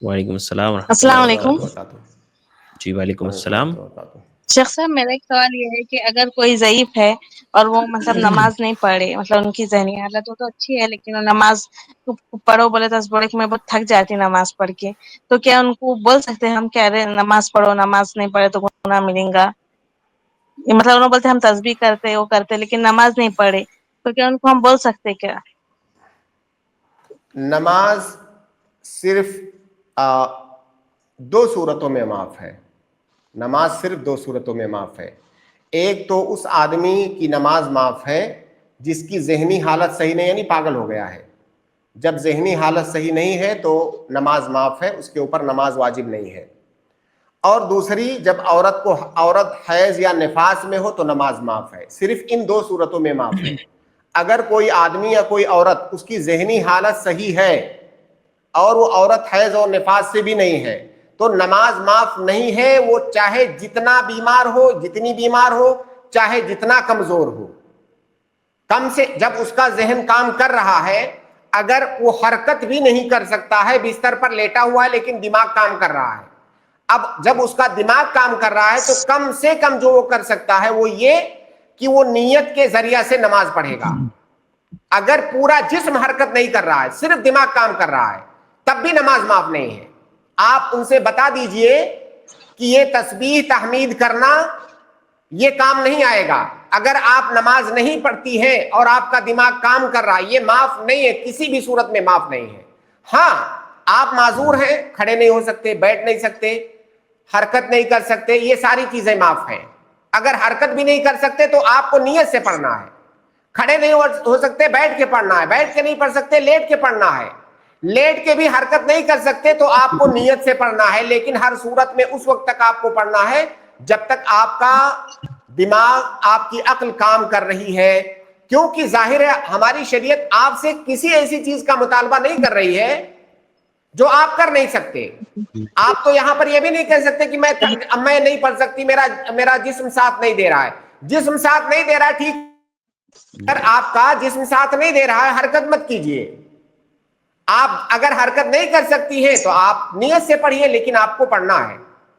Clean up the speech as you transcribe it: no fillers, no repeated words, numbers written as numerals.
وعلیکم السلام ورحمۃ السلام اللہ علیکم وبرکاتہ. جی وعلیکم السلام. شیخ صاحب، میرا ایک سوال یہ ہے کہ اگر کوئی ضعیف ہے اور وہ مطلب نماز نہیں پڑھے، مطلب ان کی ذہنی حالت وہ تو اچھی ہے لیکن وہ نماز پڑھو بولے تو بولے کہ میں بہت تھک جاتی نماز پڑھ کے، تو کیا ان کو بول سکتے ہیں ہم کہہ رہے نماز پڑھو، نماز نہیں پڑھے تو گناہ ملیں گا؟ مطلب انہوں بولتے ہم تسبیح کرتے وہ کرتے لیکن نماز نہیں پڑھے، تو کیا ان کو ہم بول سکتے کیا؟ نماز صرف دو صورتوں میں معاف ہے. نماز صرف دو صورتوں میں معاف ہے. ایک تو اس آدمی کی نماز معاف ہے جس کی ذہنی حالت صحیح نہیں، یعنی پاگل ہو گیا ہے. جب ذہنی حالت صحیح نہیں ہے تو نماز معاف ہے، اس کے اوپر نماز واجب نہیں ہے. اور دوسری، جب عورت حیض یا نفاس میں ہو تو نماز معاف ہے. صرف ان دو صورتوں میں معاف ہے. اگر کوئی آدمی یا کوئی عورت اس کی ذہنی حالت صحیح ہے اور وہ عورت حیض اور نفاس سے بھی نہیں ہے تو نماز معاف نہیں ہے. وہ چاہے جتنا بیمار ہو، جتنی بیمار ہو، چاہے جتنا کمزور ہو. کم سے جب اس کا ذہن کام کر رہا ہے، اگر وہ حرکت بھی نہیں کر سکتا ہے، بستر پر لیٹا ہوا ہے لیکن دماغ کام کر رہا ہے، اب جب اس کا دماغ کام کر رہا ہے تو کم سے کم جو وہ کر سکتا ہے وہ یہ کہ وہ نیت کے ذریعہ سے نماز پڑھے گا. اگر پورا جسم حرکت نہیں کر رہا ہے، صرف دماغ کام کر رہا ہے، تب بھی نماز معاف نہیں ہے. آپ ان سے بتا دیجئے کہ یہ تسبیح تحمید کرنا یہ کام نہیں آئے گا. اگر آپ نماز نہیں پڑھتی ہیں اور آپ کا دماغ کام کر رہا ہے، یہ معاف نہیں ہے، کسی بھی صورت میں معاف نہیں ہے. ہاں، آپ معذور ہیں، کھڑے نہیں ہو سکتے، بیٹھ نہیں سکتے، حرکت نہیں کر سکتے، یہ ساری چیزیں معاف ہیں. اگر حرکت بھی نہیں کر سکتے تو آپ کو نیت سے پڑھنا ہے. کھڑے نہیں ہو سکتے، بیٹھ کے پڑھنا ہے. بیٹھ کے نہیں پڑھ سکتے، لیٹ کے پڑھنا ہے. لیٹ کے بھی حرکت نہیں کر سکتے تو آپ کو نیت سے پڑھنا ہے. لیکن ہر صورت میں اس وقت تک آپ کو پڑھنا ہے جب تک آپ کا دماغ، آپ کی عقل کام کر رہی ہے. کیونکہ ظاہر ہے ہماری شریعت آپ سے کسی ایسی چیز کا مطالبہ نہیں کر رہی ہے جو آپ کر نہیں سکتے. آپ تو یہاں پر یہ بھی نہیں کہہ سکتے کہ میں نہیں پڑھ سکتی، میرا جسم ساتھ نہیں دے رہا ہے. جسم ساتھ نہیں دے رہا ہے، ٹھیک. اگر آپ کا جسم ساتھ نہیں دے رہا ہے، حرکت مت کیجئے. آپ اگر حرکت نہیں کر سکتی ہیں تو آپ نیت سے پڑھیے، لیکن آپ کو پڑھنا ہے.